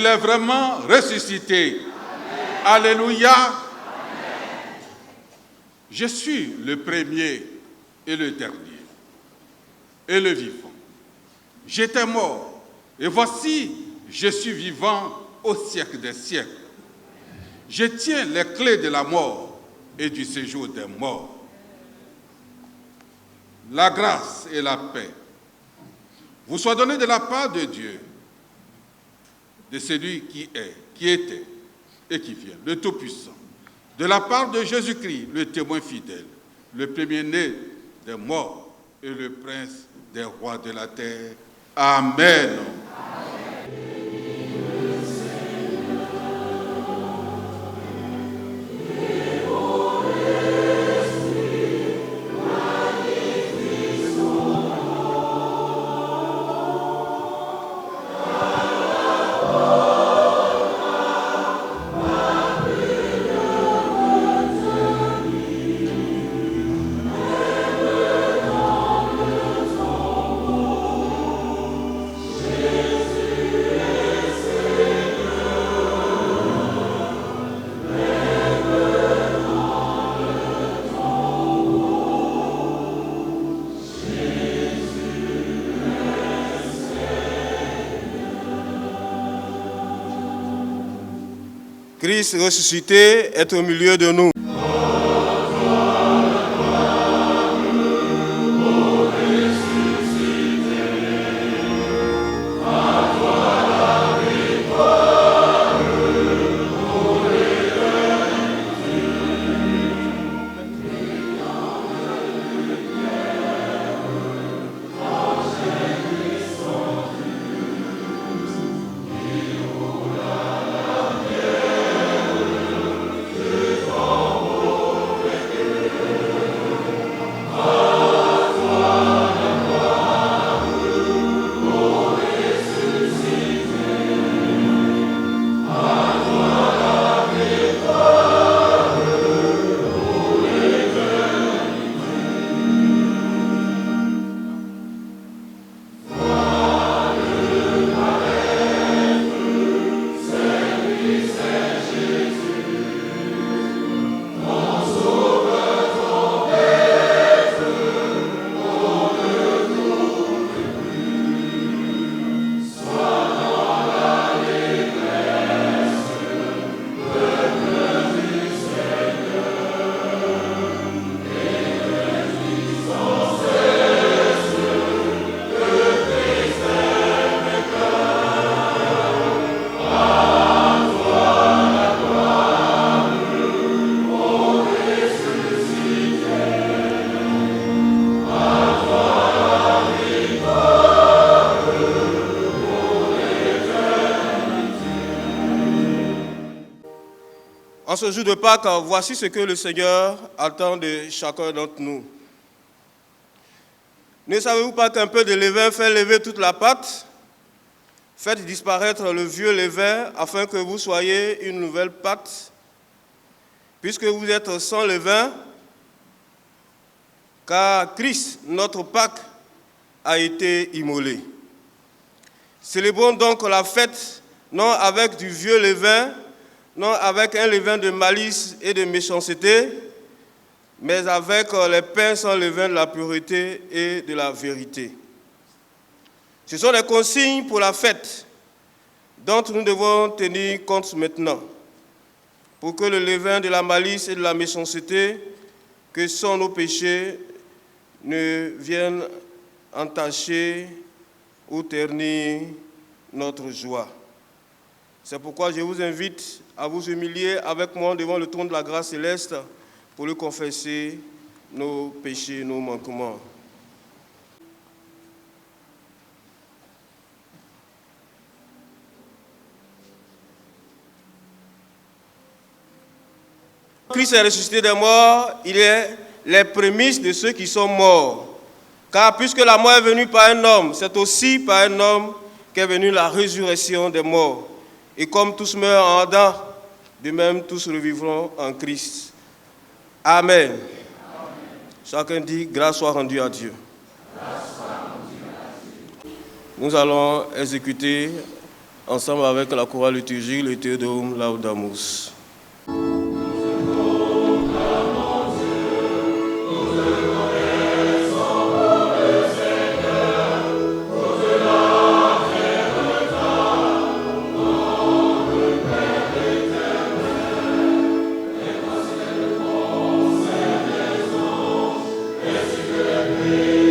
Il est vraiment ressuscité. Amen. Alléluia. Amen. Je suis le premier et le dernier et le vivant. J'étais mort et voici, je suis vivant au siècle des siècles. Je tiens les clés de la mort et du séjour des morts. La grâce et la paix vous soient données de la part de Dieu, de celui qui est, qui était et qui vient, le Tout-Puissant, de la part de Jésus-Christ, le témoin fidèle, le premier-né des morts et le prince des rois de la terre. Amen. Christ ressuscité est au milieu de nous. En ce jour de Pâques, voici ce que le Seigneur attend de chacun d'entre nous. Ne savez-vous pas qu'un peu de levain fait lever toute la pâte? Faites disparaître le vieux levain afin que vous soyez une nouvelle pâte, puisque vous êtes sans levain, car Christ, notre Pâques, a été immolé. Célébrons donc la fête, non avec du vieux levain, non avec un levain de malice et de méchanceté, mais avec les pains sans levain de la pureté et de la vérité. Ce sont des consignes pour la fête dont nous devons tenir compte maintenant, pour que le levain de la malice et de la méchanceté, que sont nos péchés, ne vienne entacher ou ternir notre joie. C'est pourquoi je vous invite à vous humilier avec moi devant le trône de la grâce céleste pour lui confesser nos péchés, nos manquements. Christ est ressuscité des morts, il est les prémices de ceux qui sont morts. Car puisque la mort est venue par un homme, c'est aussi par un homme qu'est venue la résurrection des morts. Et comme tous meurent en Adam, de même tous revivront en Christ. Amen. Amen. Chacun dit, grâce soit rendue à Dieu. Nous allons exécuter ensemble avec la chorale liturgique, le Te Deum Laudamus. Amen.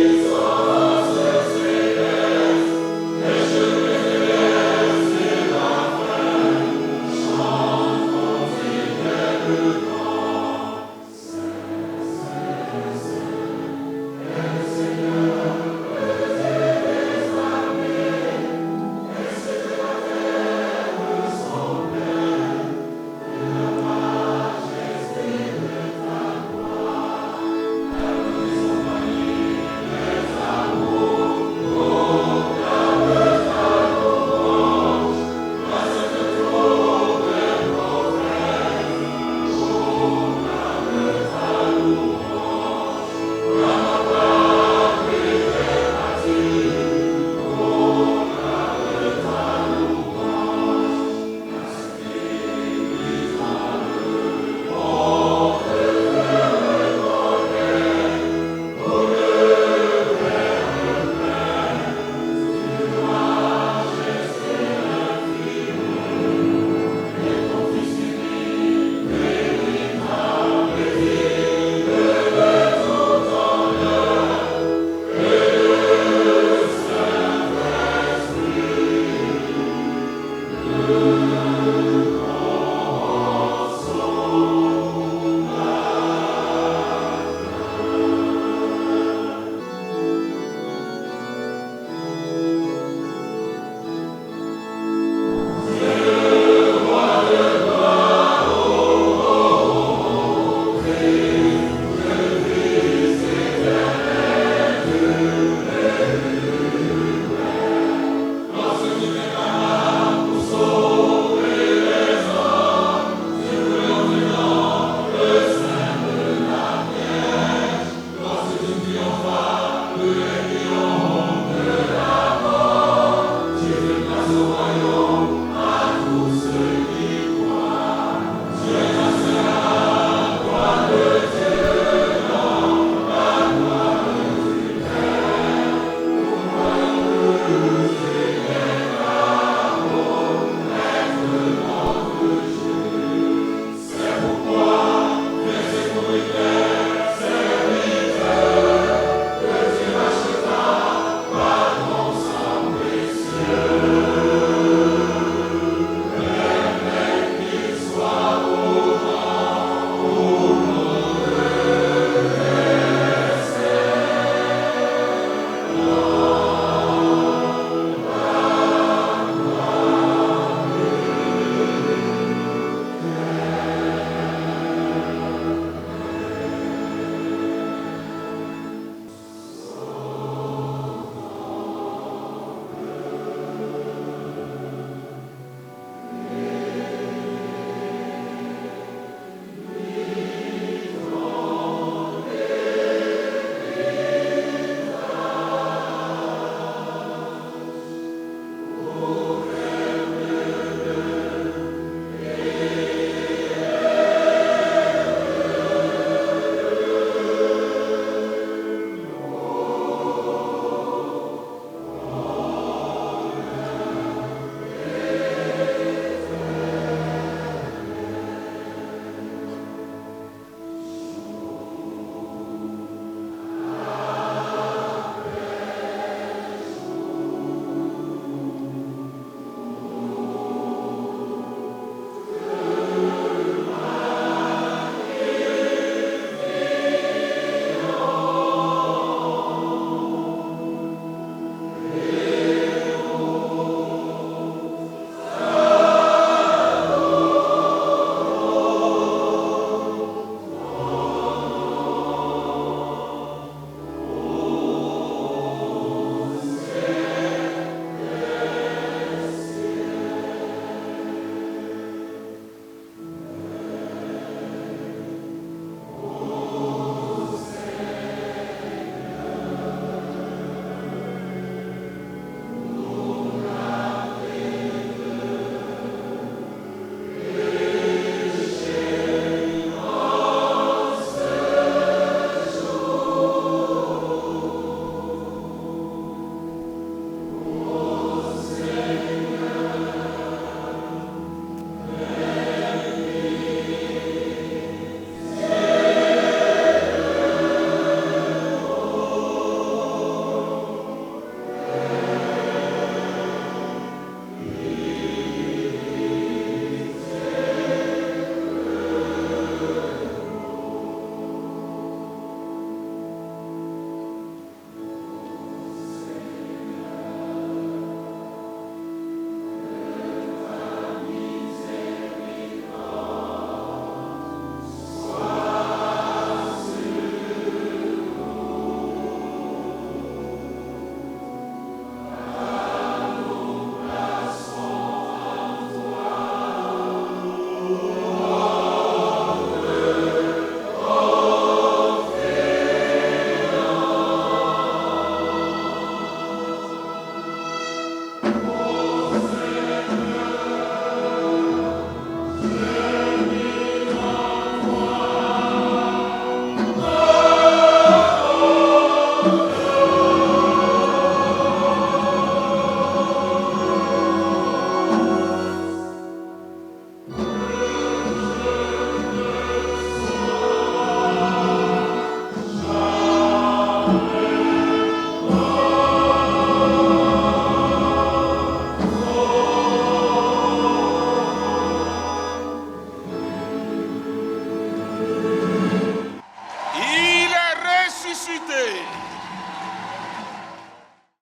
cité.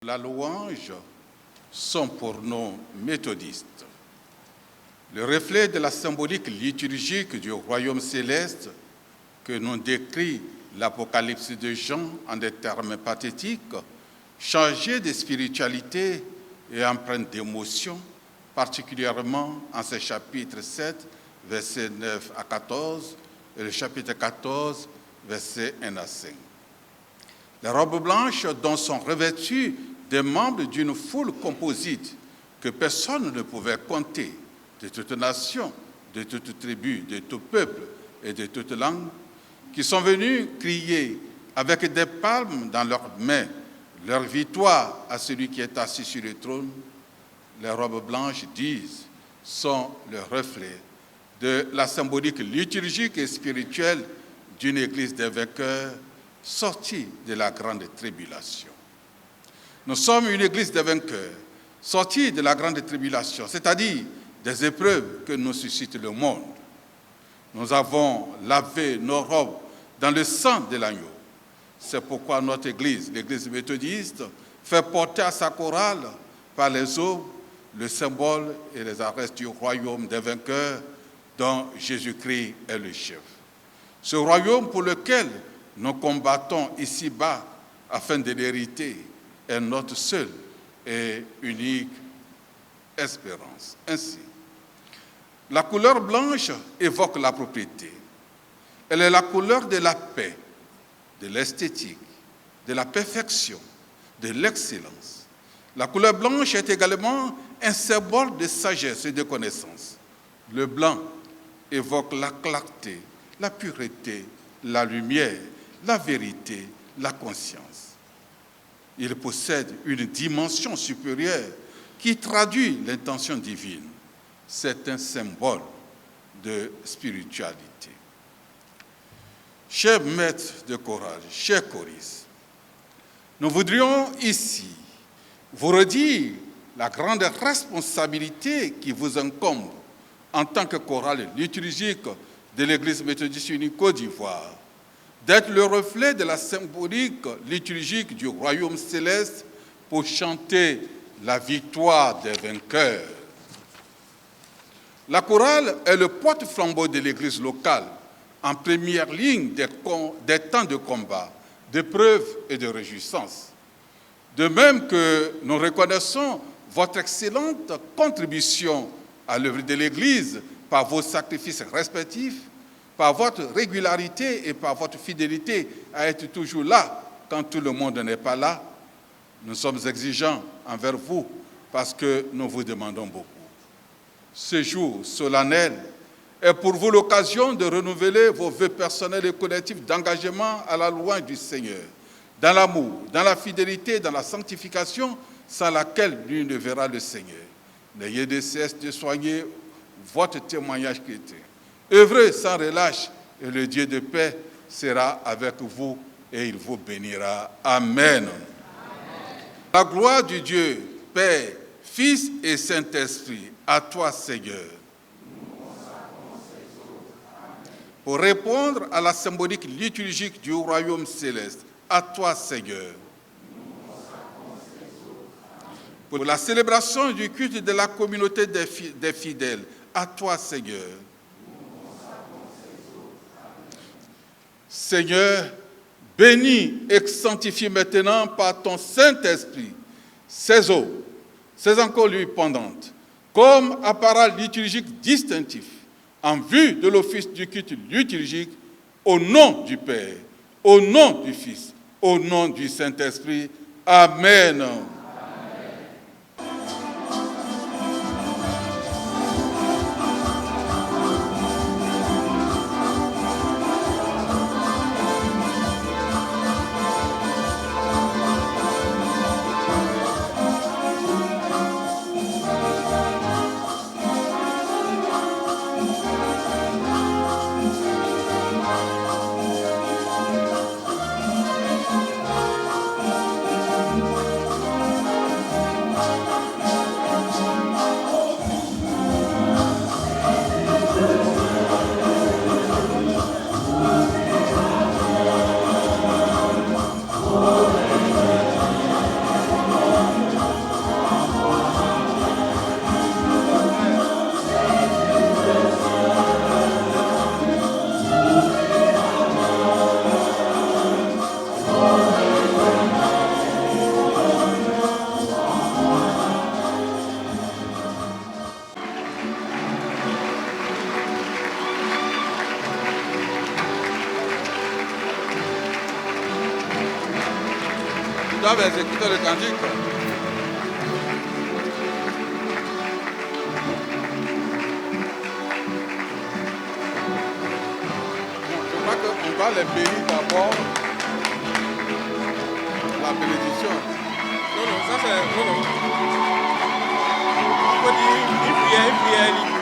La louange sont pour nous méthodistes le reflet de la symbolique liturgique du royaume céleste que nous décrit l'Apocalypse de Jean en des termes pathétiques, chargés de spiritualité et empreints d'émotion, particulièrement en ce chapitre 7, versets 9 à 14, et le chapitre 14, versets 1 à 5. Les robes blanches dont sont revêtus des membres d'une foule composite que personne ne pouvait compter, de toute nation, de toute tribu, de tout peuple et de toute langue, qui sont venus crier avec des palmes dans leurs mains leur victoire à celui qui est assis sur le trône. Les robes blanches, disent, sont le reflet de la symbolique liturgique et spirituelle d'une église des vainqueurs sortie de la grande tribulation. Nous sommes une église des vainqueurs sortie de la grande tribulation, c'est-à-dire des épreuves que nous suscite le monde. Nous avons lavé nos robes dans le sang de l'agneau. C'est pourquoi notre église, l'église méthodiste, fait porter à sa chorale par les eaux le symbole et les arrestes du royaume des vainqueurs dont Jésus-Christ est le chef. Ce royaume pour lequel nous combattons ici-bas afin de l'hériter est notre seule et unique espérance. Ainsi, la couleur blanche évoque la propriété. Elle est la couleur de la paix, de l'esthétique, de la perfection, de l'excellence. La couleur blanche est également un symbole de sagesse et de connaissance. Le blanc évoque la clarté, la pureté, la lumière, la vérité, la conscience. Il possède une dimension supérieure qui traduit l'intention divine. C'est un symbole de spiritualité. Chers maîtres de chorale, chers choristes, nous voudrions ici vous redire la grande responsabilité qui vous incombe en tant que chorale liturgique de l'Église méthodiste unie Côte d'Ivoire, d'être le reflet de la symbolique liturgique du royaume céleste pour chanter la victoire des vainqueurs. La chorale est le porte-flambeau de l'Église locale, en première ligne des temps de combat, d'épreuves et de réjouissance. De même que nous reconnaissons votre excellente contribution à l'œuvre de l'Église par vos sacrifices respectifs, par votre régularité et par votre fidélité à être toujours là quand tout le monde n'est pas là, nous sommes exigeants envers vous parce que nous vous demandons beaucoup. Ce jour solennel est pour vous l'occasion de renouveler vos vœux personnels et collectifs d'engagement à la louange du Seigneur, dans l'amour, dans la fidélité, dans la sanctification, sans laquelle nul ne verra le Seigneur. N'ayez de cesse de soigner votre témoignage chrétien. Œuvrez sans relâche et le Dieu de paix sera avec vous et il vous bénira. Amen. Amen. La gloire du Dieu, Père, Fils et Saint-Esprit, à toi, Seigneur. Pour répondre à la symbolique liturgique du royaume céleste, à toi, Seigneur. Pour la célébration du culte de la communauté des fidèles, à toi, Seigneur. Seigneur, bénis et sanctifie maintenant par ton Saint-Esprit ces eaux, ces encollures pendantes, comme appareil liturgique distinctif, en vue de l'office du culte liturgique, au nom du Père, au nom du Fils, au nom du Saint-Esprit. Amen. doivent exécuter le cantique. Je crois qu'on va les bénir d'abord. La bénédiction. Non, ça c'est... Non. On peut dire une prière.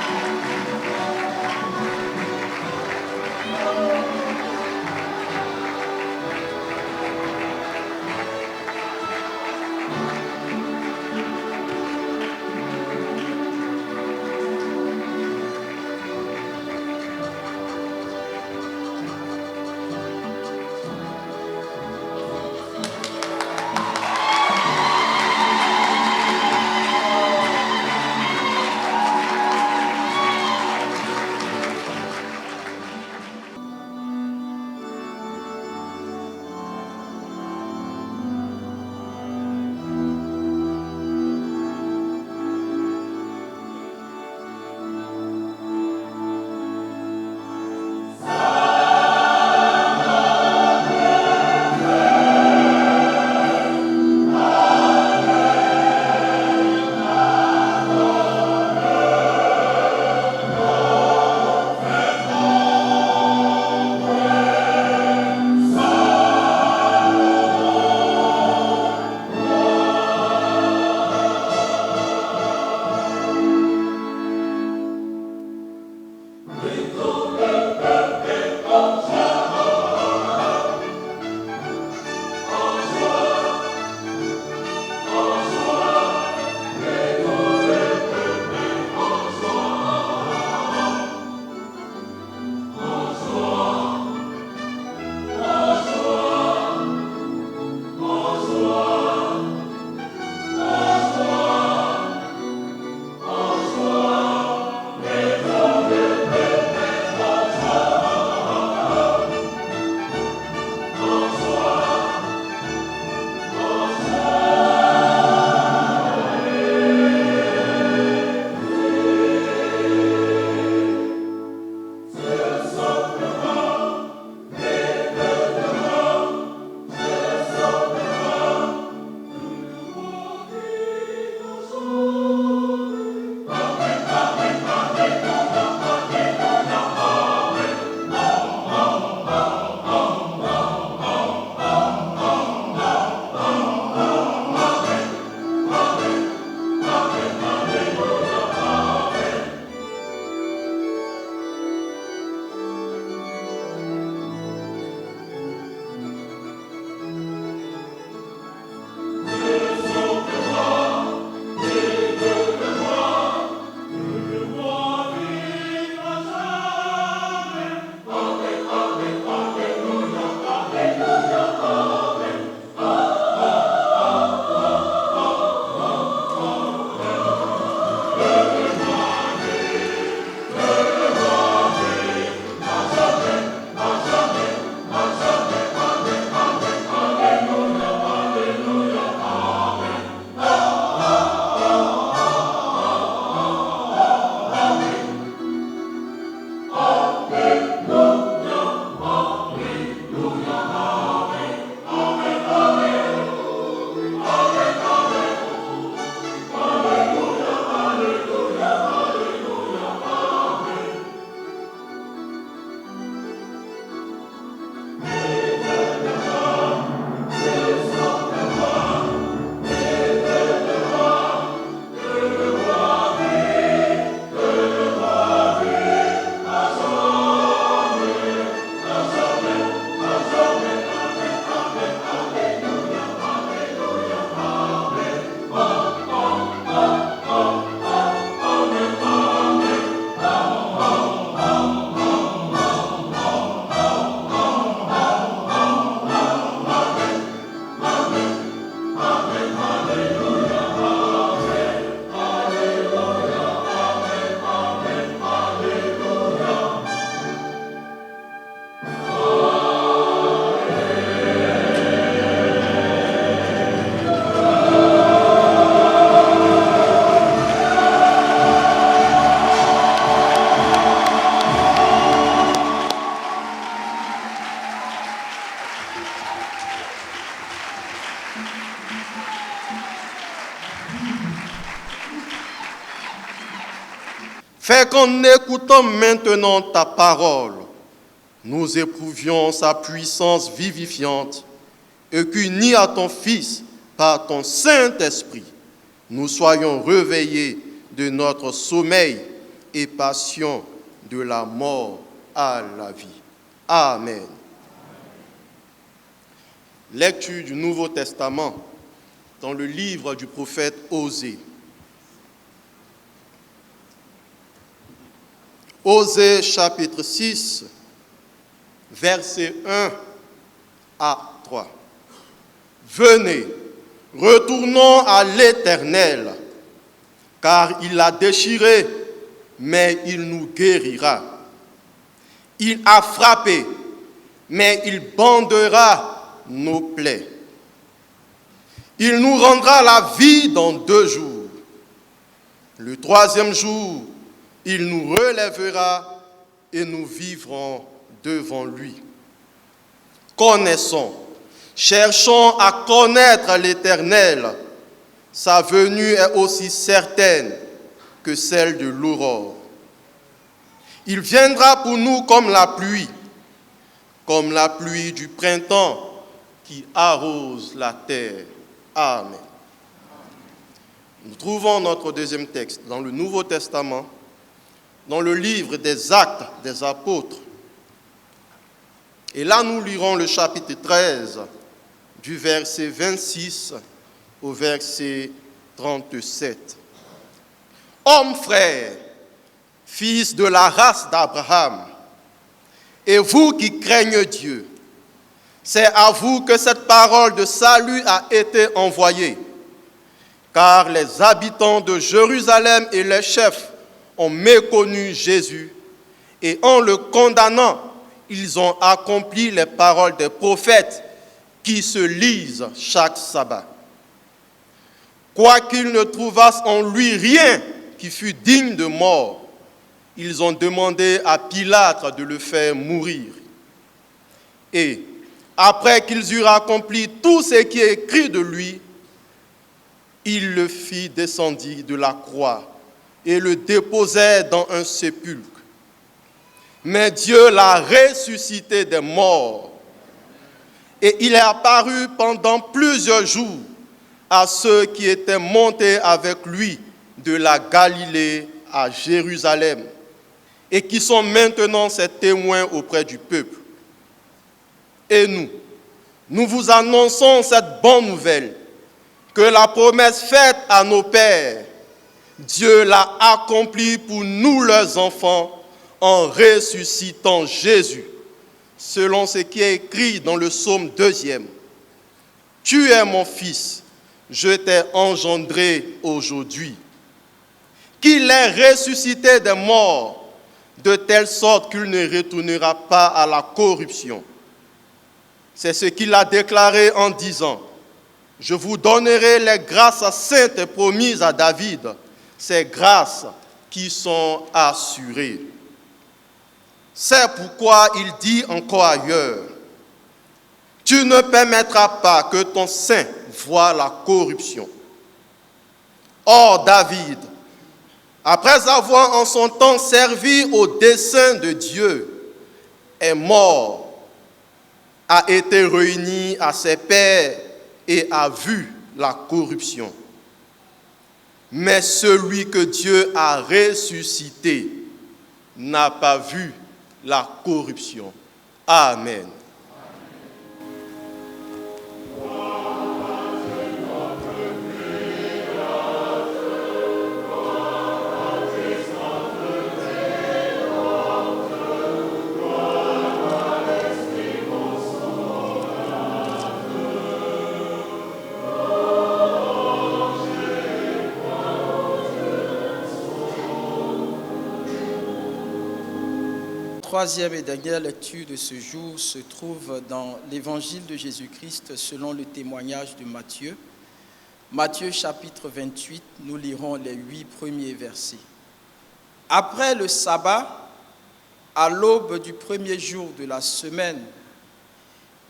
Fais qu'en écoutant maintenant ta parole, nous éprouvions sa puissance vivifiante et qu'unis à ton Fils par ton Saint-Esprit, nous soyons réveillés de notre sommeil et passions de la mort à la vie. Amen. Lecture du Nouveau Testament dans le livre du prophète Osée. Osée chapitre 6, versets 1 à 3. Venez, retournons à l'Éternel, car il l'a déchiré, mais il nous guérira. Il a frappé, mais il bandera nos plaies. Il nous rendra la vie dans 2 jours. Le 3e jour, il nous relèvera et nous vivrons devant lui. Connaissons, cherchons à connaître l'Éternel. Sa venue est aussi certaine que celle de l'aurore. Il viendra pour nous comme la pluie du printemps qui arrose la terre. Amen. Nous trouvons notre 2e texte dans le Nouveau Testament, dans le livre des Actes des Apôtres. Et là, nous lirons le chapitre 13, du verset 26 au verset 37. Hommes frères, fils de la race d'Abraham, et vous qui craignez Dieu, c'est à vous que cette parole de salut a été envoyée, car les habitants de Jérusalem et les chefs ont méconnu Jésus, et en le condamnant, ils ont accompli les paroles des prophètes qui se lisent chaque sabbat. Quoiqu'ils ne trouvassent en lui rien qui fût digne de mort, ils ont demandé à Pilate de le faire mourir. Et après qu'ils eurent accompli tout ce qui est écrit de lui, il le fit descendre de la croix et le déposèrent dans un sépulcre. Mais Dieu l'a ressuscité des morts, et il est apparu pendant plusieurs jours à ceux qui étaient montés avec lui de la Galilée à Jérusalem, et qui sont maintenant ses témoins auprès du peuple. Et nous vous annonçons cette bonne nouvelle, que la promesse faite à nos pères, Dieu l'a accomplie pour nous leurs enfants, en ressuscitant Jésus, selon ce qui est écrit dans le psaume 2e. Tu es mon fils, je t'ai engendré aujourd'hui. Qu'il est ressuscité des morts, de telle sorte qu'il ne retournera pas à la corruption. C'est ce qu'il a déclaré en disant, « Je vous donnerai les grâces saintes promises à David, ces grâces qui sont assurées. » C'est pourquoi il dit encore ailleurs, « Tu ne permettras pas que ton sein voie la corruption. » Or David, après avoir en son temps servi au dessein de Dieu, est mort, a été réuni à ses pairs et a vu la corruption. Mais celui que Dieu a ressuscité n'a pas vu la corruption. Amen. Troisième et dernière lecture de ce jour se trouve dans l'Évangile de Jésus-Christ selon le témoignage de Matthieu. Matthieu chapitre 28, nous lirons les 8 premiers versets. Après le sabbat, à l'aube du premier jour de la semaine,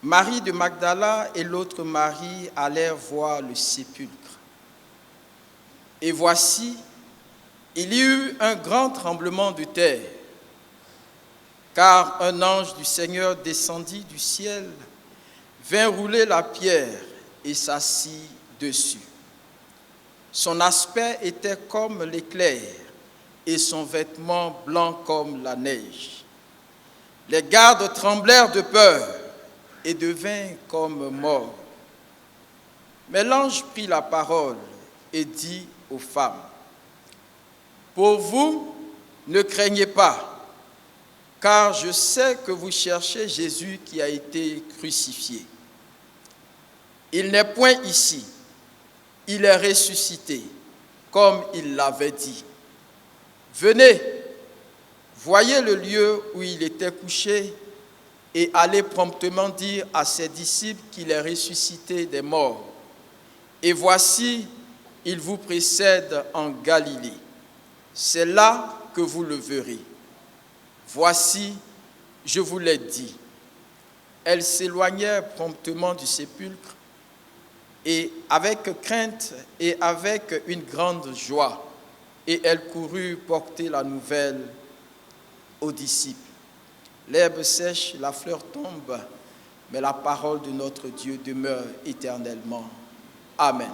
Marie de Magdala et l'autre Marie allèrent voir le sépulcre. Et voici, Il y eut un grand tremblement de terre, car un ange du Seigneur descendit du ciel, vint rouler la pierre et s'assit dessus. Son aspect était comme l'éclair et son vêtement blanc comme la neige. Les gardes tremblèrent de peur et devinrent comme morts. Mais l'ange prit la parole et dit aux femmes, « Pour vous, ne craignez pas, car je sais que vous cherchez Jésus qui a été crucifié. Il n'est point ici, il est ressuscité, comme il l'avait dit. Venez, voyez le lieu où il était couché et allez promptement dire à ses disciples qu'il est ressuscité des morts. Et voici, il vous précède en Galilée. C'est là que vous le verrez. Voici, je vous l'ai dit. » Elles s'éloignèrent promptement du sépulcre et avec crainte et avec une grande joie. Et elles coururent porter la nouvelle aux disciples. L'herbe sèche, la fleur tombe, mais la parole de notre Dieu demeure éternellement. Amen.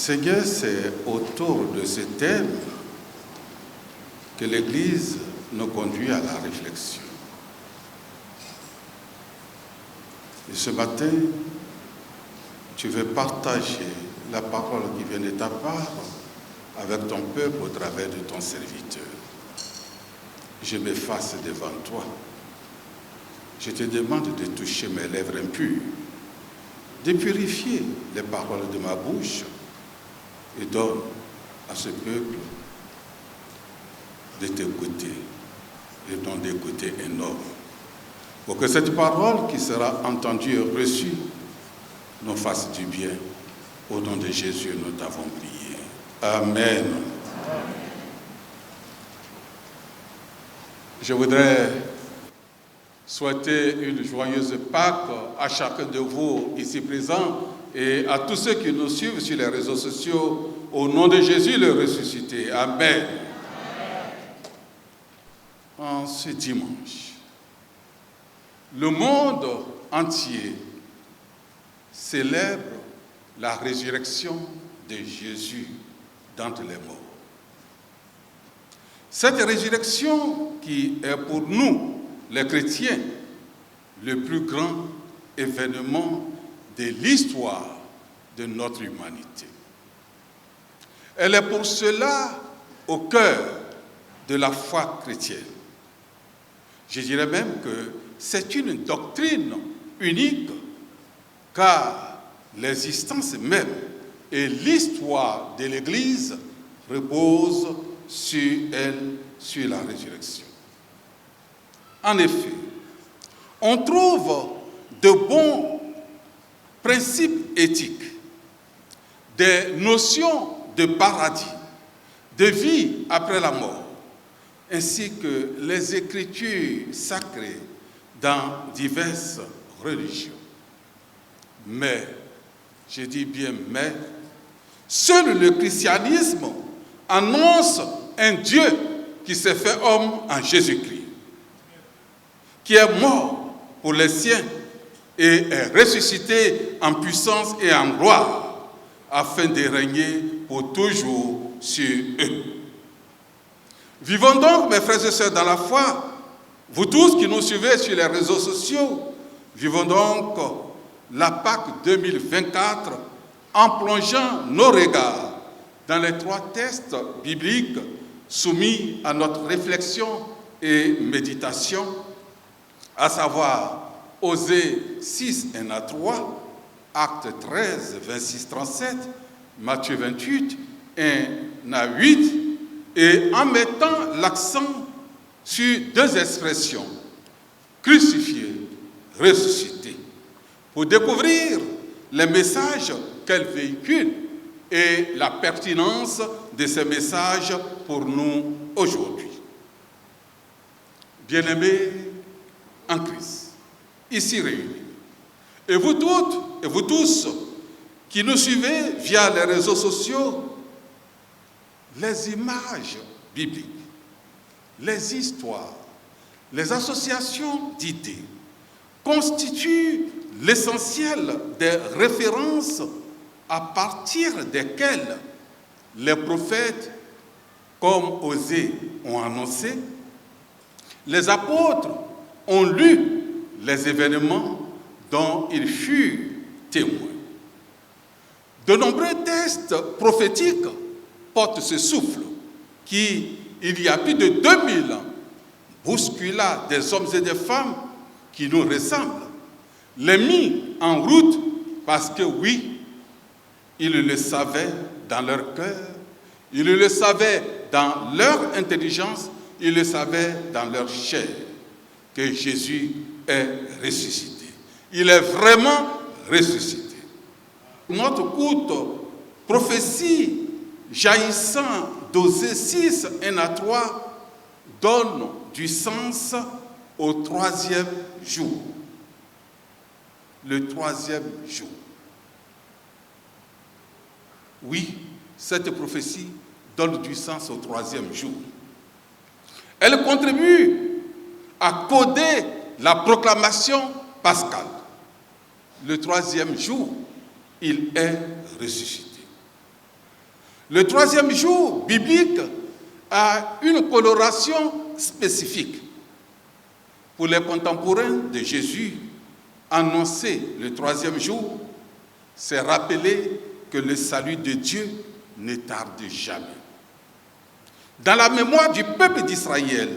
Seigneur, c'est autour de ce thème que l'Église nous conduit à la réflexion. Et ce matin, tu veux partager la parole qui vient de ta part avec ton peuple au travers de ton serviteur. Je m'efface devant toi. Je te demande de toucher mes lèvres impures, de purifier les paroles de ma bouche et donne à ce peuple de t'écouter et non d'écouter un homme. Pour que cette parole qui sera entendue et reçue nous fasse du bien. Au nom de Jésus, nous t'avons prié. Amen. Je voudrais souhaiter une joyeuse Pâques à chacun de vous ici présents et à tous ceux qui nous suivent sur les réseaux sociaux. Au nom de Jésus, le ressuscité. Amen. En ce dimanche, le monde entier célèbre la résurrection de Jésus d'entre les morts. Cette résurrection qui est pour nous, les chrétiens, le plus grand événement de l'histoire de notre humanité. Elle est pour cela au cœur de la foi chrétienne. Je dirais même que c'est une doctrine unique, car l'existence même et l'histoire de l'Église reposent sur elle, sur la résurrection. En effet, on trouve de bons principes éthiques, des notions de paradis, de vie après la mort, ainsi que les écritures sacrées dans diverses religions. Mais, je dis bien mais, seul le christianisme annonce un Dieu qui s'est fait homme en Jésus-Christ, qui est mort pour les siens et est ressuscité en puissance et en gloire, afin de régner pour toujours sur eux. Vivons donc, mes frères et sœurs, dans la foi, vous tous qui nous suivez sur les réseaux sociaux, vivons donc la Pâque 2024 en plongeant nos regards dans les 3 textes bibliques soumis à notre réflexion et méditation, à savoir Osée 6, 1 à 3, Actes 13, 26, 37, Matthieu 28, 1 à 8, et en mettant l'accent sur 2 expressions, crucifié, ressuscité, pour découvrir les messages qu'elle véhicule et la pertinence de ces messages pour nous aujourd'hui. Bien-aimés en Christ, ici réunis, et vous toutes et vous tous qui nous suivez via les réseaux sociaux, les images bibliques, les histoires, les associations d'idées constituent l'essentiel des références à partir desquelles les prophètes, comme Osée, ont annoncé, les apôtres ont lu les événements dont ils furent témoins. De nombreux textes prophétiques portent ce souffle qui, il y a plus de 2000 ans, bouscula des hommes et des femmes qui nous ressemblent, les mis en route parce que oui, ils le savaient dans leur cœur, ils le savaient dans leur intelligence, ils le savaient dans leur chair, que Jésus est ressuscité. Il est vraiment ressuscité. Notre courte prophétie jaillissant d'Osée 6, 1 à 3 donne du sens au 3e jour. Le 3e jour. Oui, cette prophétie donne du sens au 3e jour. Elle contribue à coder la proclamation pascale. Le 3e jour, il est ressuscité. Le 3e jour biblique a une coloration spécifique. Pour les contemporains de Jésus, annoncer le 3e jour, c'est rappeler que le salut de Dieu ne tarde jamais. dans la mémoire du peuple d'Israël.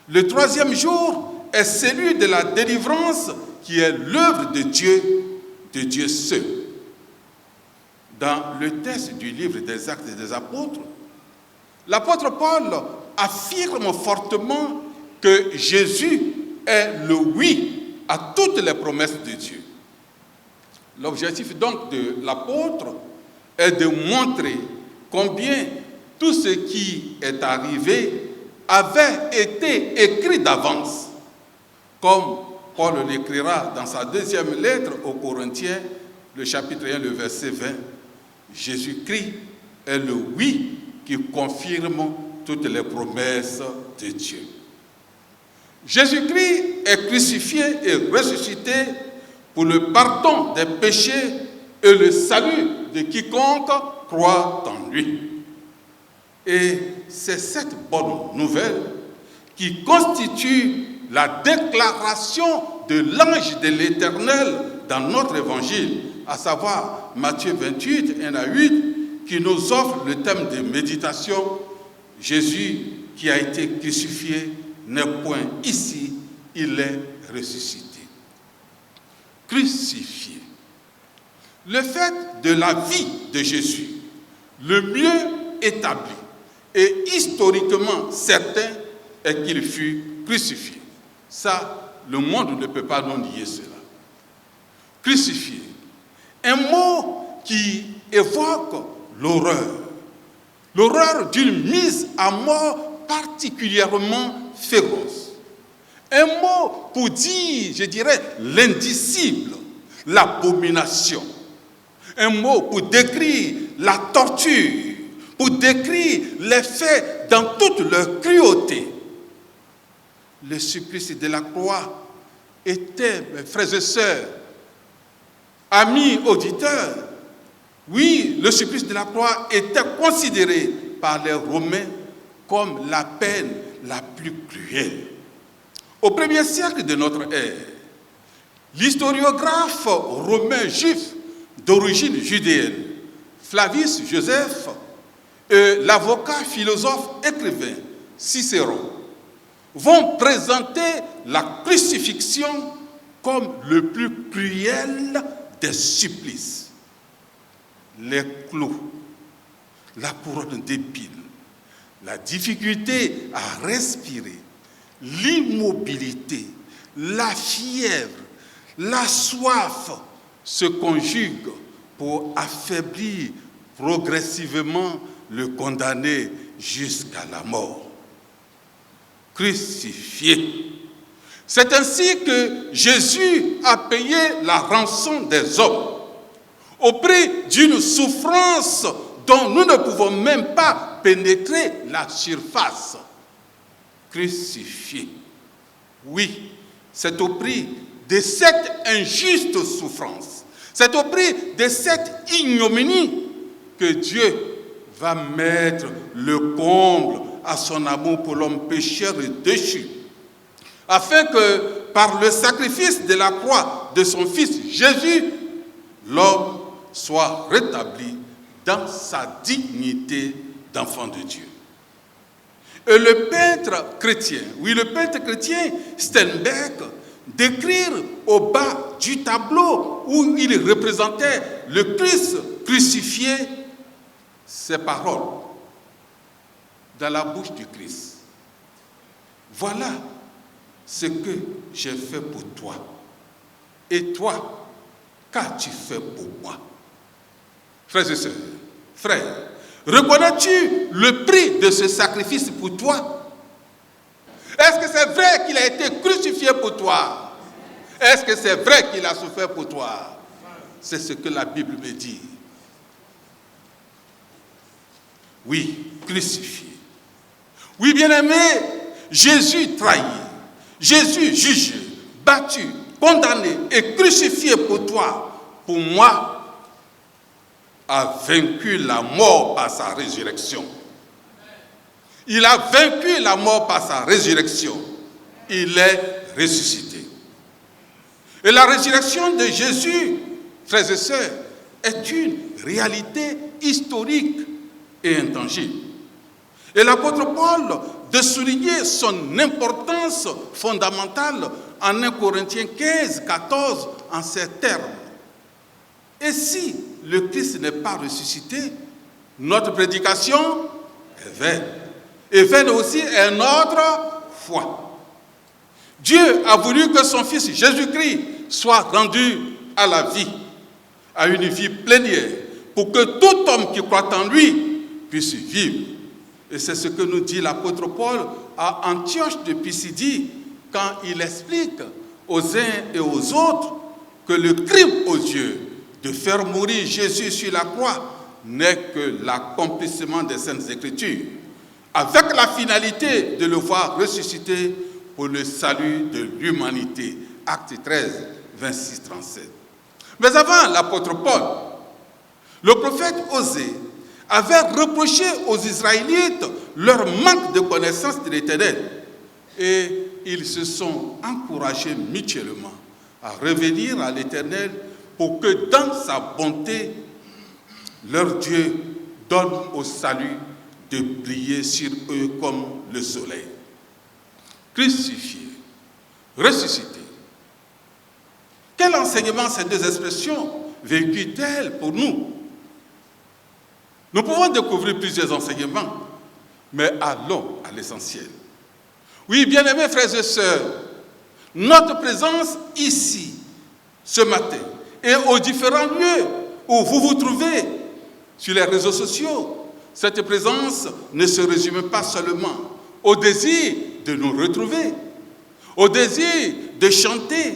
Le troisième jour est celui de la délivrance qui est l'œuvre de Dieu seul. Dans le texte du livre des Actes des Apôtres, l'apôtre Paul affirme fortement que Jésus est le oui à toutes les promesses de Dieu. L'objectif donc de l'apôtre est de montrer combien tout ce qui est arrivé avait été écrit d'avance, comme Paul l'écrira dans sa deuxième lettre aux Corinthiens, le chapitre 1, le verset 20. Jésus-Christ est le oui qui confirme toutes les promesses de Dieu. Jésus-Christ est crucifié et ressuscité pour le pardon des péchés et le salut de quiconque croit en lui. Et c'est cette bonne nouvelle qui constitue la déclaration de l'ange de l'Éternel dans notre évangile, à savoir Matthieu 28, 1 à 8, qui nous offre le thème de méditation. Jésus qui a été crucifié n'est point ici, il est ressuscité. Crucifié. Le fait de la vie de Jésus, le mieux établi et historiquement certain est qu'il fut crucifié. Ça, le monde ne peut pas non nier cela. Crucifié. Un mot qui évoque l'horreur. L'horreur d'une mise à mort particulièrement féroce. Un mot pour dire, je dirais, l'indicible, l'abomination. Un mot pour décrire la torture, pour décrire les faits dans toute leur cruauté. Le supplice de la croix était, mes frères et sœurs, amis auditeurs, oui, le supplice de la croix était considéré par les Romains comme la peine la plus cruelle. Au 1er siècle de notre ère, l'historiographe romain juif d'origine judéenne, Flavius Joseph, et l'avocat, philosophe, écrivain Cicéron vont présenter la crucifixion comme le plus cruel des supplices. Les clous, la couronne d'épines, la difficulté à respirer, l'immobilité, la fièvre, la soif se conjuguent pour affaiblir progressivement le condamné jusqu'à la mort. Crucifié. C'est ainsi que Jésus a payé la rançon des hommes au prix d'une souffrance dont nous ne pouvons même pas pénétrer la surface. Crucifié. Oui, c'est au prix de cette injuste souffrance, c'est au prix de cette ignominie que Dieu va mettre le comble à son amour pour l'homme pécheur et déchu, afin que par le sacrifice de la croix de son Fils Jésus, l'homme soit rétabli dans sa dignité d'enfant de Dieu. Et le peintre chrétien, Steinberg, d'écrire au bas du tableau où il représentait le Christ crucifié, ces paroles dans la bouche du Christ. Voilà ce que j'ai fait pour toi. Et toi, qu'as-tu fait pour moi? Frères et sœurs, frères, reconnais-tu le prix de ce sacrifice pour toi? Est-ce que c'est vrai qu'il a été crucifié pour toi? Est-ce que c'est vrai qu'il a souffert pour toi? C'est ce que la Bible me dit. Oui, crucifié. Oui, bien-aimé, Jésus trahi, Jésus jugé, battu, condamné et crucifié pour toi, pour moi, a vaincu la mort par sa résurrection. Il a vaincu la mort par sa résurrection. Il est ressuscité. Et la résurrection de Jésus, frères et sœurs, est une réalité historique et intangible. Et l'apôtre Paul de souligner son importance fondamentale en 1 Corinthiens 15, 14, en ces termes. Et si le Christ n'est pas ressuscité, notre prédication est vaine. Et vaine aussi est notre foi. Dieu a voulu que son Fils Jésus-Christ soit rendu à la vie, à une vie plénière, pour que tout homme qui croit en lui puisse vivre. Et c'est ce que nous dit l'apôtre Paul à Antioche de Pisidie quand il explique aux uns et aux autres que le crime aux Dieu de faire mourir Jésus sur la croix n'est que l'accomplissement des Saintes Écritures, avec la finalité de le voir ressusciter pour le salut de l'humanité. Acte 13, 26-37. Mais avant l'apôtre Paul, le prophète Osée avait reproché aux Israélites leur manque de connaissance de l'Éternel. Et ils se sont encouragés mutuellement à revenir à l'Éternel pour que dans sa bonté, leur Dieu donne au salut de briller sur eux comme le soleil. Crucifié, ressuscité. Quel enseignement ces deux expressions véhiculent-elles pour nous? Nous pouvons découvrir plusieurs enseignements, mais allons à l'essentiel. Oui, bien-aimés frères et sœurs, notre présence ici, ce matin, et aux différents lieux où vous vous trouvez, sur les réseaux sociaux, cette présence ne se résume pas seulement au désir de nous retrouver, au désir de chanter,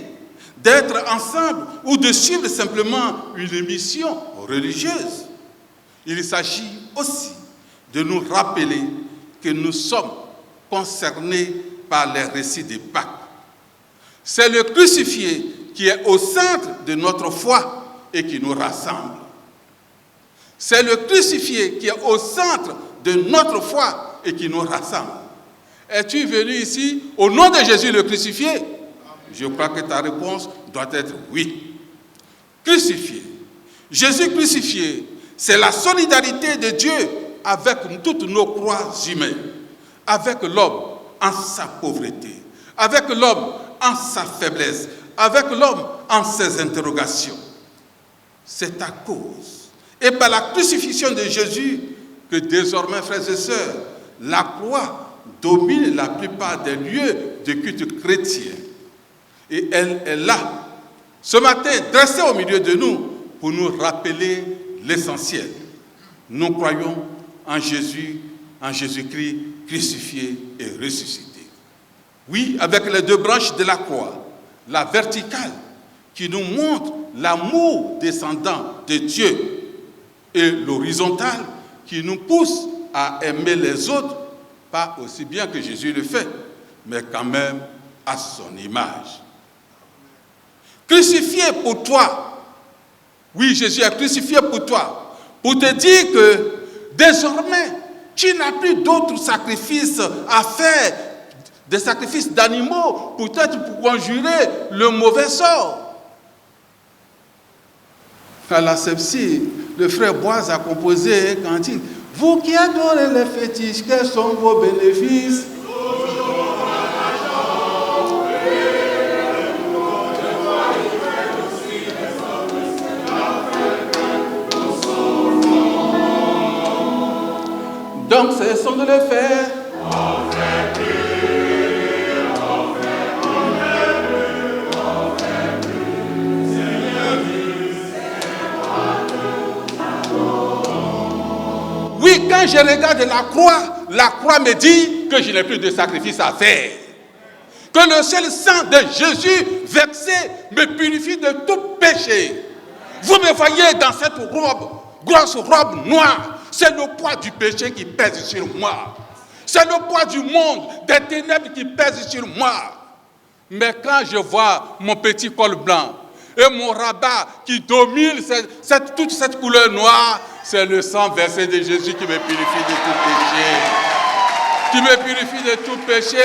d'être ensemble ou de suivre simplement une émission religieuse. Il s'agit aussi de nous rappeler que nous sommes concernés par les récits des Pâques. C'est le crucifié qui est au centre de notre foi et qui nous rassemble. C'est le crucifié qui est au centre de notre foi et qui nous rassemble. Es-tu venu ici au nom de Jésus le crucifié? Je crois que ta réponse doit être oui. Crucifié. Jésus crucifié, c'est la solidarité de Dieu avec toutes nos croix humaines, avec l'homme en sa pauvreté, avec l'homme en sa faiblesse, avec l'homme en ses interrogations. C'est à cause et par la crucifixion de Jésus que désormais, frères et sœurs, la croix domine la plupart des lieux de culte chrétien. Et elle est là, ce matin, dressée au milieu de nous pour nous rappeler l'essentiel. Nous croyons en Jésus, en Jésus-Christ crucifié et ressuscité. Oui, avec les deux branches de la croix, la verticale qui nous montre l'amour descendant de Dieu et l'horizontale qui nous pousse à aimer les autres, pas aussi bien que Jésus le fait, mais quand même à son image. Crucifié pour toi. Oui, Jésus est crucifié pour toi. Pour te dire que désormais, tu n'as plus d'autres sacrifices à faire, des sacrifices d'animaux, peut-être pour conjurer le mauvais sort. À la Sepsie, le frère Boise a composé un cantique. Vous qui adorez les fétiches, quels sont vos bénéfices? Donc, cessons de le faire. Oui, quand je regarde la croix me dit que je n'ai plus de sacrifice à faire. Que le seul sang de Jésus versé me purifie de tout péché. Vous me voyez dans cette robe, grosse robe noire. C'est le poids du péché qui pèse sur moi. C'est le poids du monde, des ténèbres qui pèsent sur moi. Mais quand je vois mon petit col blanc et mon rabat qui domine toute cette couleur noire, c'est le sang versé de Jésus qui me purifie de tout péché. Qui me purifie de tout péché.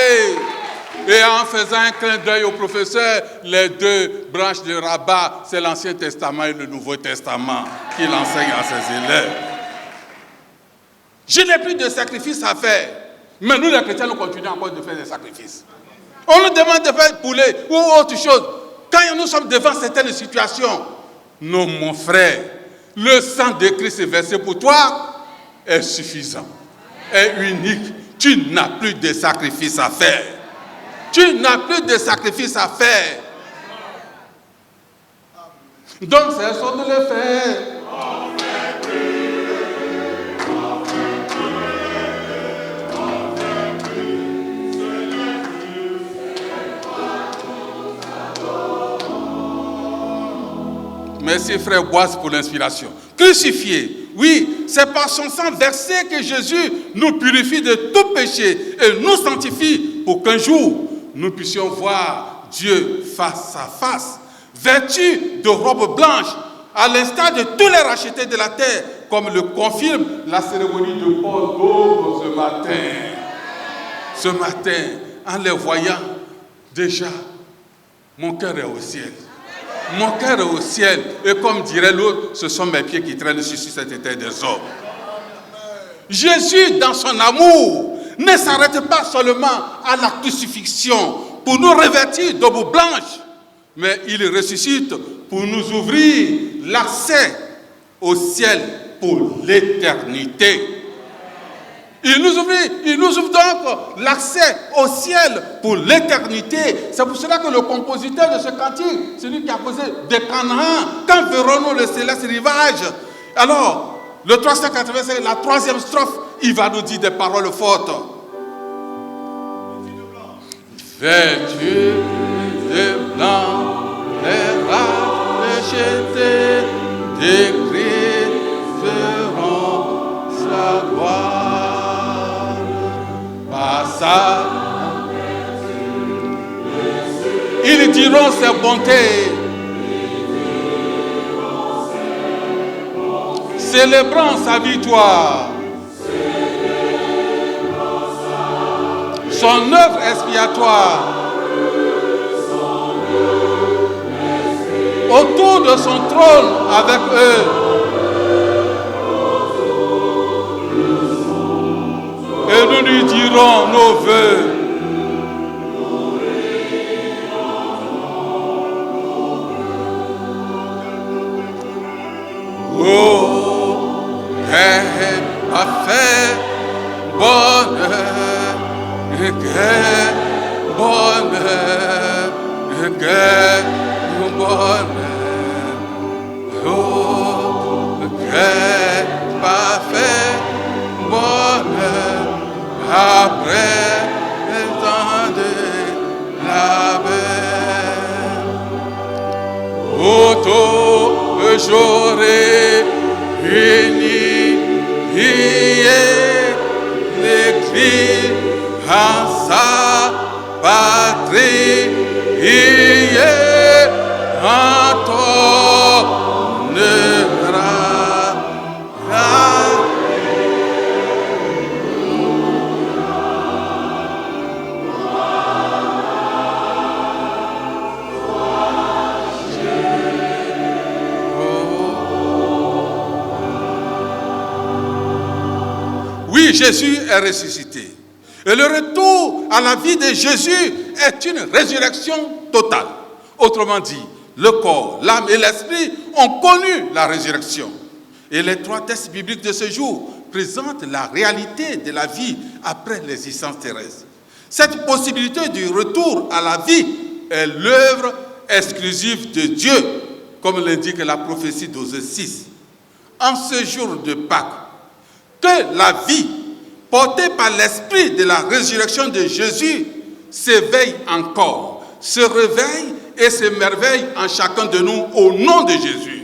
Et en faisant un clin d'œil au professeur, les deux branches de rabat, c'est l'Ancien Testament et le Nouveau Testament qu'il enseigne à ses élèves. Je n'ai plus de sacrifices à faire. Mais nous, les chrétiens, nous continuons encore de faire des sacrifices. On nous demande de faire poulet ou autre chose. Quand nous sommes devant certaines situations, non, mon frère, le sang de Christ versé pour toi est suffisant, est unique. Tu n'as plus de sacrifices à faire. Tu n'as plus de sacrifices à faire. Donc, cessons de le faire. Merci frère Boise pour l'inspiration. Crucifié, oui, c'est par son sang versé que Jésus nous purifie de tout péché et nous sanctifie pour qu'un jour nous puissions voir Dieu face à face, vêtu de robes blanches, à l'instar de tous les rachetés de la terre, comme le confirme la cérémonie de Paul d'Aube ce matin. Ce matin, en les voyant, déjà, mon cœur est au ciel. Mon cœur est au ciel, et comme dirait l'autre, ce sont mes pieds qui traînent sur cette terre des hommes. Jésus, dans son amour, ne s'arrête pas seulement à la crucifixion pour nous revêtir d'aube blanche, mais il ressuscite pour nous ouvrir l'accès au ciel pour l'éternité. Il nous ouvre donc l'accès au ciel pour l'éternité. C'est pour cela que le compositeur de ce cantique, celui qui a posé des Canaan, quand verrons-nous le céleste rivage? Alors, le 385, la troisième strophe, il va nous dire des paroles fortes. Vêtu de blanc, les rachetés des Christ verront sa gloire. Ils diront ses bontés, célébrant sa victoire, son œuvre expiatoire, autour de son trône avec eux. Et nous lui dirons nos vœux. Oh, quel parfait bonheur, quel bonheur, quel bonheur. Oh, quel parfait bonheur. Après le temps de la paix, auto j'aurai uni l'écrit en sa patrie, en t'honnera. Jésus est ressuscité. Et le retour à la vie de Jésus est une résurrection totale. Autrement dit, le corps, l'âme et l'esprit ont connu la résurrection. Et les trois textes bibliques de ce jour présentent la réalité de la vie après l'existence terrestre. Cette possibilité du retour à la vie est l'œuvre exclusive de Dieu, comme l'indique la prophétie d'Osée 6. En ce jour de Pâques, que la vie portée par l'esprit de la résurrection de Jésus s'éveille encore, se réveille et s'émerveille en chacun de nous au nom de Jésus.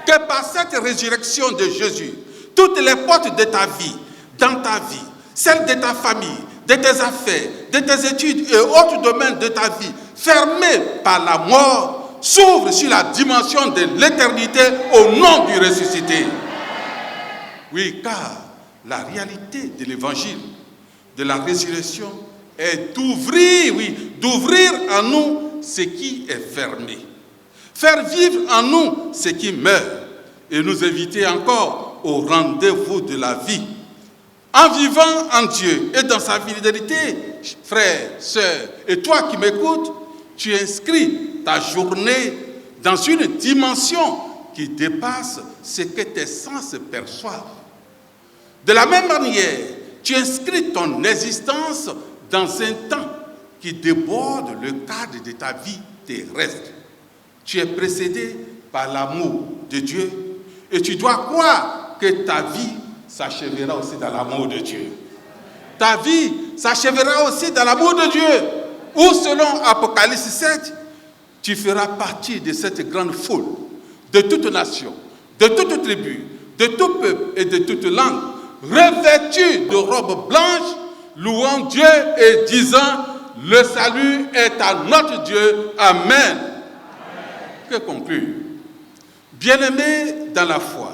Que par cette résurrection de Jésus, toutes les portes de ta vie, dans ta vie, celles de ta famille, de tes affaires, de tes études et autres domaines de ta vie, fermées par la mort, s'ouvrent sur la dimension de l'éternité au nom du ressuscité. Oui, car la réalité de l'évangile, de la résurrection, est d'ouvrir en nous ce qui est fermé. Faire vivre en nous ce qui meurt et nous inviter encore au rendez-vous de la vie, En vivant en Dieu et dans sa fidélité, frère, sœur, et toi qui m'écoutes, tu inscris ta journée dans une dimension qui dépasse ce que tes sens perçoivent. De la même manière, tu inscris ton existence dans un temps qui déborde le cadre de ta vie terrestre. Tu es précédé par l'amour de Dieu et tu dois croire que ta vie s'achèvera aussi dans l'amour de Dieu. Ta vie s'achèvera aussi dans l'amour de Dieu. Ou selon Apocalypse 7, tu feras partie de cette grande foule, de toute nation, de toute tribu, de tout peuple et de toute langue, revêtus de robes blanches, louant Dieu et disant, le salut est à notre Dieu. Amen. Amen. Que conclure? Bien-aimés dans la foi,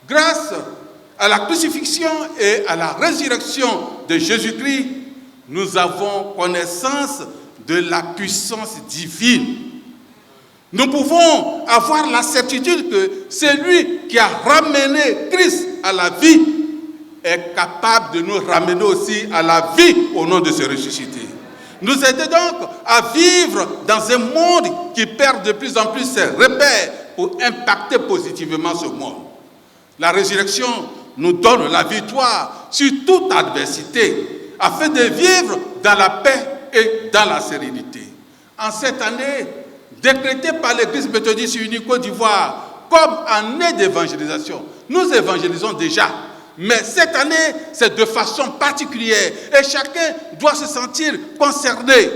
grâce à la crucifixion et à la résurrection de Jésus-Christ, nous avons connaissance de la puissance divine. Nous pouvons avoir la certitude que celui qui a ramené Christ à la vie est capable de nous ramener aussi à la vie au nom de ce ressuscité. Nous aider donc à vivre dans un monde qui perd de plus en plus ses repères pour impacter positivement ce monde. La résurrection nous donne la victoire sur toute adversité afin de vivre dans la paix et dans la sérénité. En cette année, décrétée par l'Église méthodiste unie Côte d'Ivoire comme année d'évangélisation, nous évangélisons déjà. Mais cette année, c'est de façon particulière et chacun doit se sentir concerné,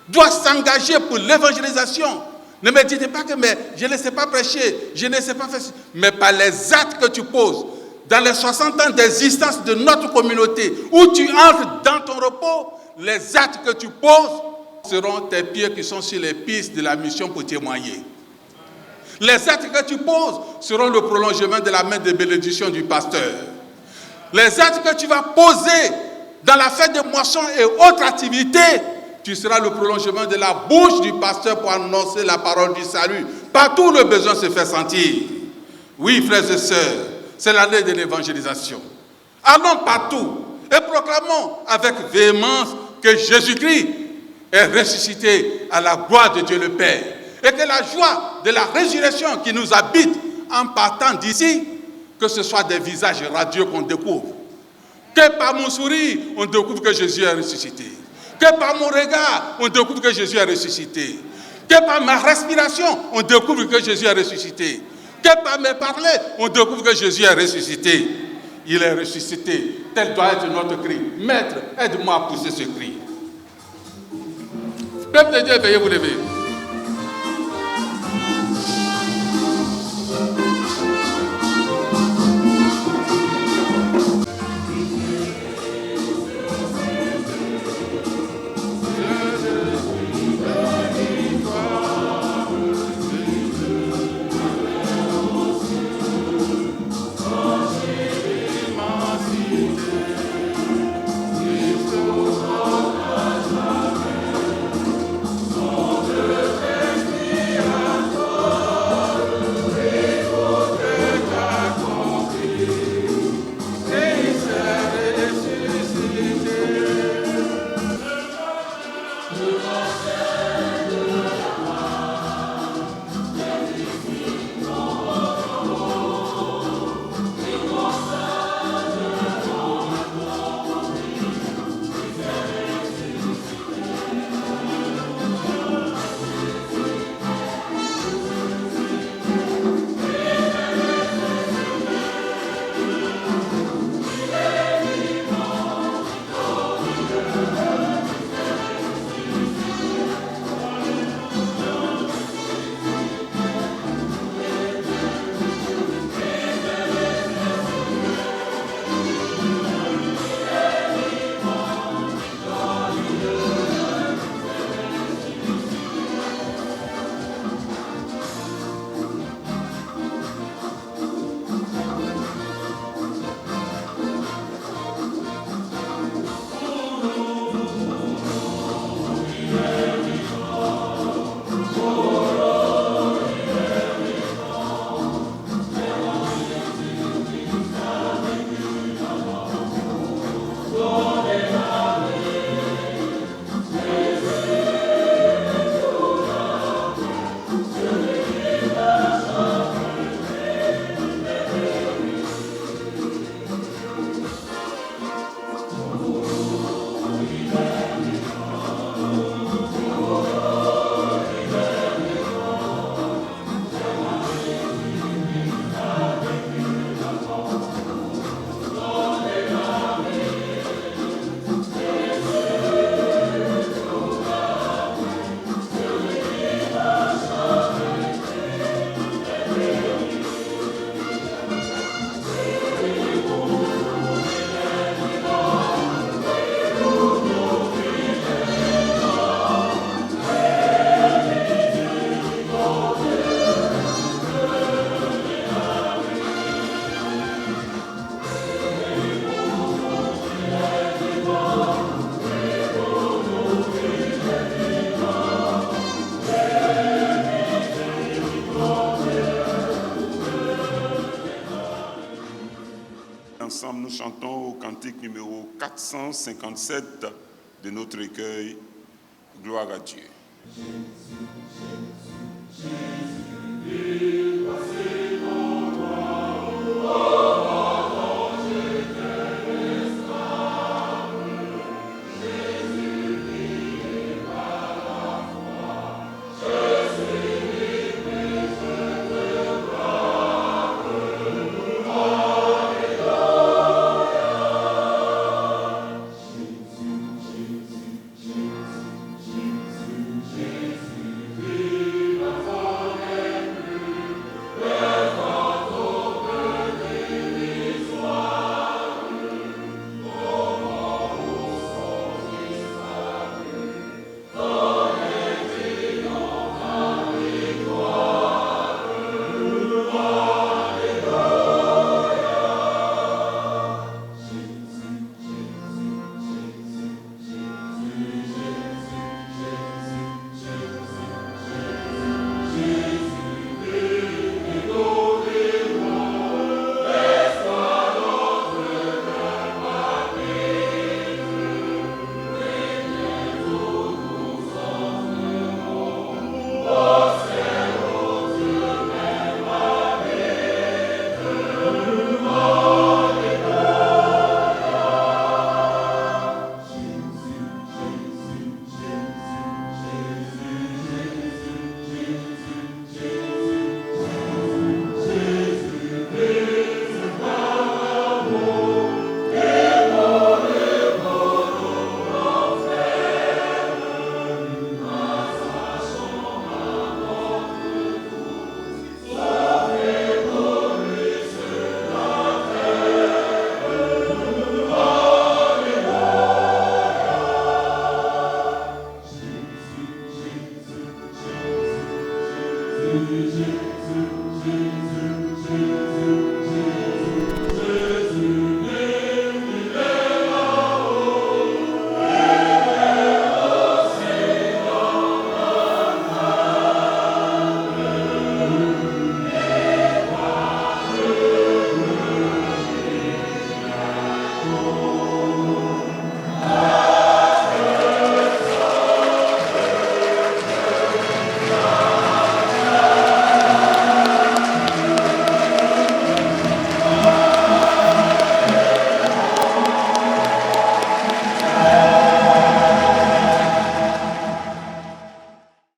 doit s'engager pour l'évangélisation. Ne me dites pas que mais je ne sais pas prêcher, je ne sais pas faire, mais par les actes que tu poses, dans les 60 ans d'existence de notre communauté, où tu entres dans ton repos, les actes que tu poses seront tes pieds qui sont sur les pistes de la mission pour témoigner. Les actes que tu poses seront le prolongement de la main de bénédiction du pasteur. Les actes que tu vas poser dans la fête de moisson et autres activités, tu seras le prolongement de la bouche du pasteur pour annoncer la parole du salut. Partout où le besoin se fait sentir. Oui, frères et sœurs, c'est l'année de l'évangélisation. Allons partout et proclamons avec véhémence que Jésus-Christ est ressuscité à la gloire de Dieu le Père. Et que la joie de la résurrection qui nous habite en partant d'ici, que ce soit des visages radieux qu'on découvre. Que par mon sourire, on découvre que Jésus est ressuscité. Que par mon regard, on découvre que Jésus est ressuscité. Que par ma respiration, on découvre que Jésus est ressuscité. Que par mes parler, on découvre que Jésus est ressuscité. Il est ressuscité. Tel doit être notre cri. Maître, aide-moi à pousser ce cri. Peuple de Dieu, veuillez vous lever. Oh, ensemble, nous chantons au cantique numéro 457 de notre recueil « Gloire à Dieu ».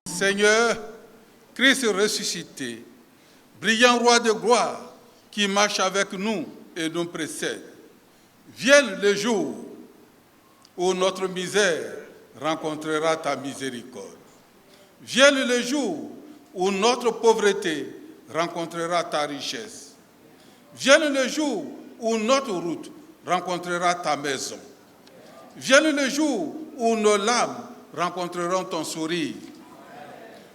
Seigneur, Christ ressuscité, brillant roi de gloire, qui marche avec nous et nous précède, vienne le jour où notre misère rencontrera ta miséricorde. Vienne le jour où notre pauvreté rencontrera ta richesse. Vienne le jour où notre route rencontrera ta maison. Vienne le jour où nos larmes rencontreront ton sourire.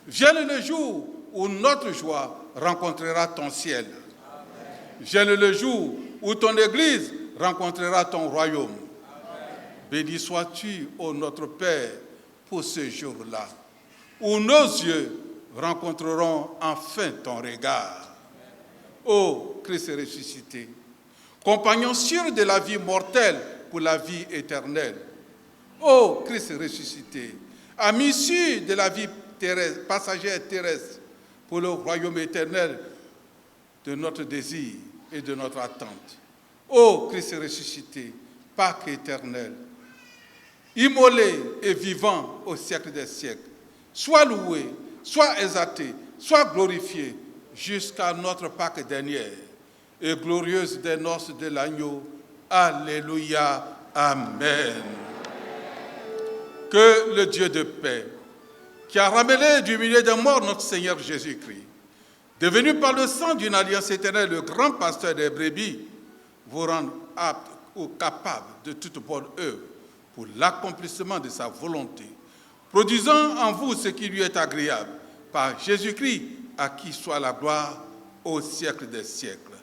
Vienne le jour où notre joie rencontrera ton ciel. Vienne le jour où ton Église rencontrera ton royaume. Béni sois-tu, ô notre Père, pour ce jour-là, où nos yeux rencontreront enfin ton regard. Ô Christ ressuscité, compagnon sûr de la vie mortelle pour la vie éternelle. Ô Christ ressuscité, ami sûr de la vie terrestre, passagère terrestre pour le royaume éternel de notre désir et de notre attente. Ô Christ ressuscité, Pâques éternel, immolé et vivant au siècle des siècles, sois loué, sois exalté, sois glorifié jusqu'à notre Pâques dernière et glorieuse des noces de l'agneau. Alléluia. Amen. Que le Dieu de paix, qui a ramené du milieu des morts notre Seigneur Jésus-Christ, devenu par le sang d'une alliance éternelle le grand pasteur des brebis, vous rende apte ou capable de toute bonne œuvre pour l'accomplissement de sa volonté, produisant en vous ce qui lui est agréable, par Jésus-Christ, à qui soit la gloire au siècle des siècles.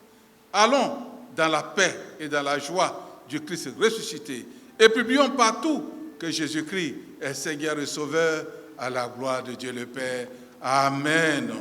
Allons dans la paix et dans la joie du Christ ressuscité et publions partout que Jésus-Christ est Seigneur et Sauveur, à la gloire de Dieu le Père. Amen.